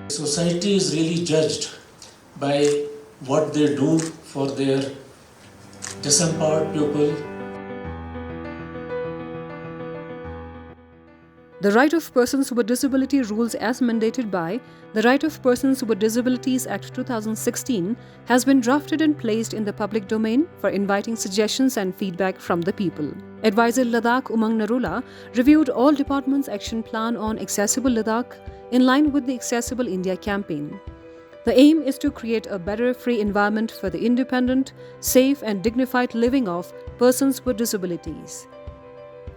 Society is really judged by what they do for their disempowered pupil. The Right of Persons with Disability rules as mandated by the Right of Persons with Disabilities Act 2016 has been drafted and placed in the public domain for inviting suggestions and feedback from the people. Advisor Ladakh Umang Narula reviewed all departments' action plan on Accessible Ladakh in line with the Accessible India campaign. The aim is to create a better free environment for the independent, safe and dignified living of persons with disabilities.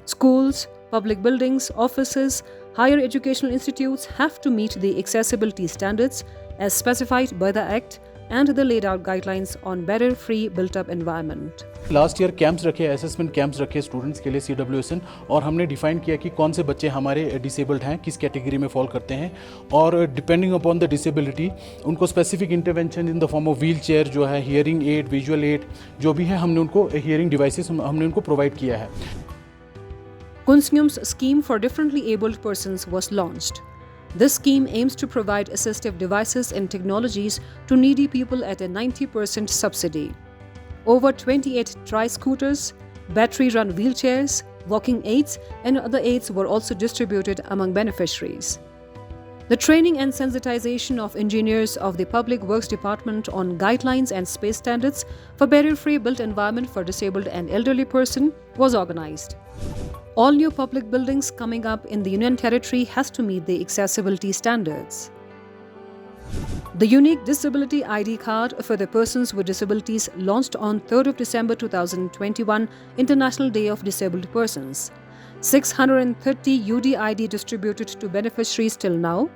Schools, public buildings, offices, higher educational institutes have to meet the accessibility standards as specified by the Act and the laid out guidelines on better free built-up environment. Last year camps रखे, assessment camps रखे students के लिए CWSN, और हमने define किया कि कौन से बच्चे हमारे डिसेबल्ड हैं, किस कैटेगरी में फॉल करते हैं, और डिपेंडिंग अपॉन द डिसेबिलिटी उनको specific intervention in the form of wheel chair जो है, हियरिंग एड, विजुअल एड जो भी है, हमने उनको हियरिंग डिवाइसेस हमने उनको प्रोवाइड किया है. Kunsyum's scheme for differently abled persons was launched. This scheme aims to provide assistive devices and technologies to needy people at a 90% subsidy. Over 28 tri-scooters, battery-run wheelchairs, walking aids and other aids were also distributed among beneficiaries. The training and sensitization of engineers of the Public Works Department on guidelines and space standards for barrier-free built environment for disabled and elderly person was organized. All new public buildings coming up in the Union Territory has to meet the accessibility standards. The unique disability ID card for the persons with disabilities launched on 3rd of December 2021, International Day of Disabled Persons. 630 UDID distributed to beneficiaries till now.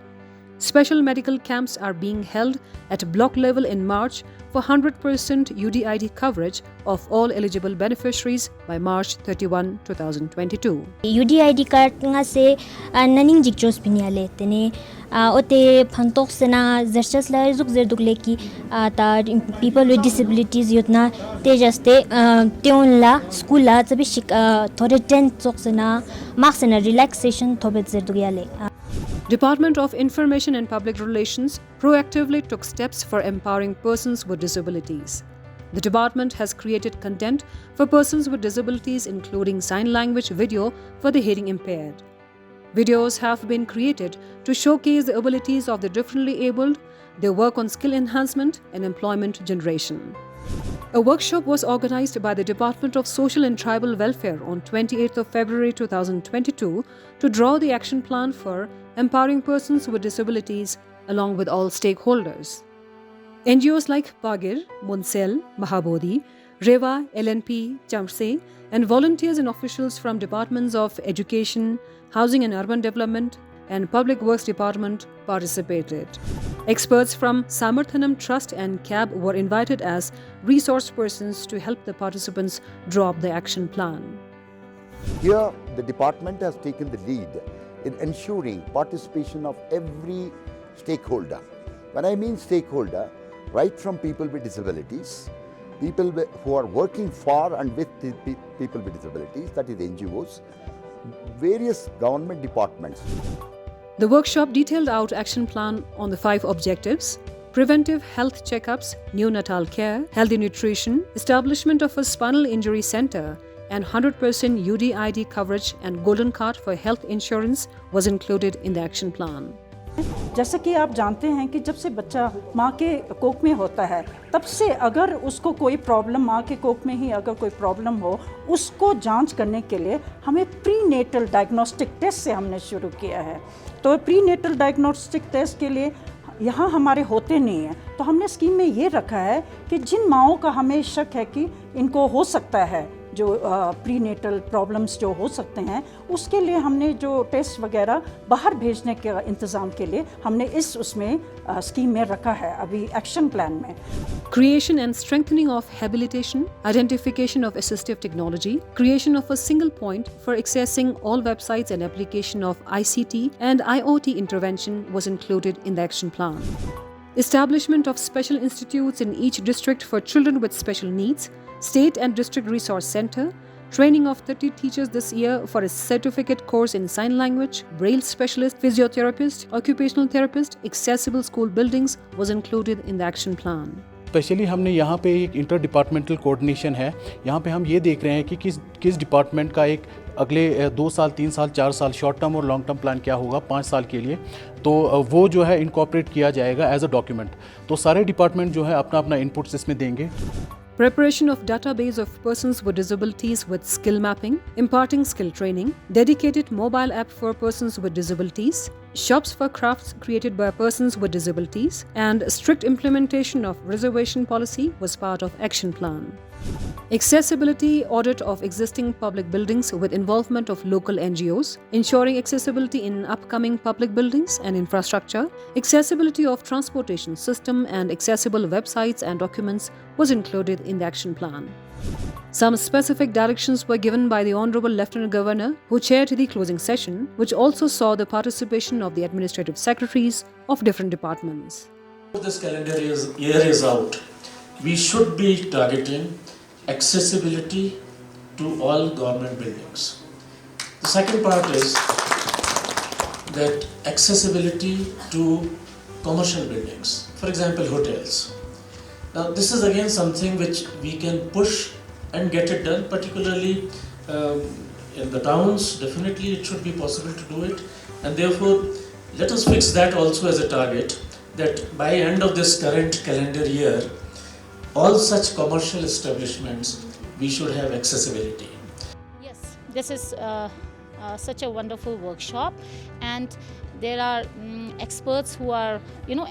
Special medical camps are being held at block level in March for 100% UDID coverage of all eligible beneficiaries by March 31, 2022. UDID card nga se naning jikjos pinyale tene ote phantok sena zerchas la zuk zerduk leki ta people with disabilities yotna te jaste teon la school la chabi shik thore tent chok sena marks and relaxation thobet zerduk yale. Department of Information and Public Relations proactively took steps for empowering persons with disabilities. The department has created content for persons with disabilities including sign language video for the hearing impaired. Videos have been created to showcase the abilities of the differently abled, their work on skill enhancement and employment generation. A workshop was organized by the Department of Social and Tribal Welfare on 28th of February 2022 to draw the action plan for empowering persons with disabilities along with all stakeholders. NGOs like Pagir, Munsel, Mahabodhi, Reva, LNP, Chamse, and volunteers and officials from departments of Education, Housing and Urban Development, and Public Works Department participated. Experts from Samarthanam Trust and CAB were invited as resource persons to help the participants draw up the action plan. Here, the department has taken the lead in ensuring participation of every stakeholder. When I mean stakeholder, right from people with disabilities, people who are working for and with the people with disabilities, that is NGOs, various government departments. The workshop detailed out action plan on the 5 objectives: preventive health checkups, neonatal care, healthy nutrition, establishment of a spinal injury center, and 100% UDID coverage and golden card for health insurance was included in the action plan. जैसे कि आप जानते हैं कि जब से बच्चा माँ के कोख में होता है तब से अगर उसको कोई प्रॉब्लम, माँ के कोख में ही अगर कोई प्रॉब्लम हो, उसको जांच करने के लिए हमें प्री नेटल डायग्नोस्टिक टेस्ट से हमने शुरू किया है. तो प्री नेटल डायग्नोस्टिक टेस्ट के लिए यहाँ हमारे होते नहीं हैं, तो हमने स्कीम में ये रखा है कि जिन माँओं का हमें शक है कि इनको हो सकता है जो प्री नेटल प्रॉब्लम्स जो हो सकते हैं, उसके लिए हमने जो टेस्ट वगैरह बाहर भेजने के इंतज़ाम के लिए हमने उसमें स्कीम में रखा है अभी एक्शन प्लान में. Creation and strengthening of habilitation, identification of assistive technology, creation of a single point for accessing all websites and application of ICT and IoT intervention was included in the action plan. Establishment of special institutes in each district for children with special needs, State and District Resource Center, Training of 30 teachers this year for a certificate course in sign language, braille specialist, physiotherapist, occupational therapist, accessible school buildings was included in the action plan. Specially हमने यहाँ पे एक inter departmental coordination है। यहाँ पे हम ये देख रहे हैं कि किस डिपार्टमेंट का एक अगले 2 साल 3 साल 4 साल शॉर्ट टर्म और लॉन्ग टर्म प्लान क्या होगा 5 साल के लिए, तो वो जो है इनकॉर्पोरेट किया जाएगा एज अ डॉक्यूमेंट। तो सारे डिपार्टमेंट जो है अपना अपना इनपुट्स इसमें देंगे। Preparation of database of persons with disabilities with skill mapping, imparting skill training, dedicated mobile app for persons with disabilities, shops for crafts created by persons with disabilities, and strict implementation of reservation policy was part of action plan. Accessibility audit of existing public buildings with involvement of local NGOs, ensuring accessibility in upcoming public buildings and infrastructure, accessibility of transportation system and accessible websites and documents was included in the action plan. Some specific directions were given by the Honorable Lieutenant Governor, who chaired the closing session, which also saw the participation of the administrative secretaries of different departments. This calendar year is out. We should be targeting accessibility to all government buildings. The second part is that accessibility to commercial buildings, for example hotels. Now this is again something which we can push and get it done, particularly in the towns. Definitely it should be possible to do it, and therefore let us fix that also as a target, that by end of this current calendar year all such commercial establishments we should have accessibility. Yes, this is such a wonderful workshop, and there are experts who are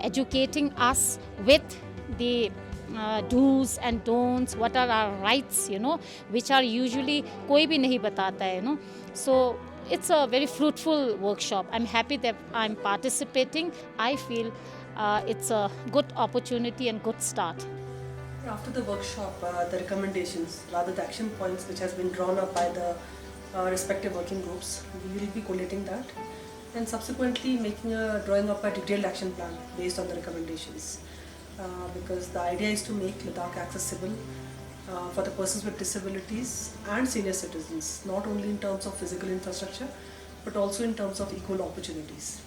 educating us with the do's and don'ts, what are our rights, which are usually koi bhi nahi batata hai, so it's a very fruitful workshop. I'm happy that I'm participating. I feel it's a good opportunity and good start. After the workshop, the recommendations, rather the action points which has been drawn up by the respective working groups, we will be collating that and subsequently drawing up a detailed action plan based on the recommendations. Because the idea is to make Ladakh accessible for the persons with disabilities and senior citizens, not only in terms of physical infrastructure, but also in terms of equal opportunities.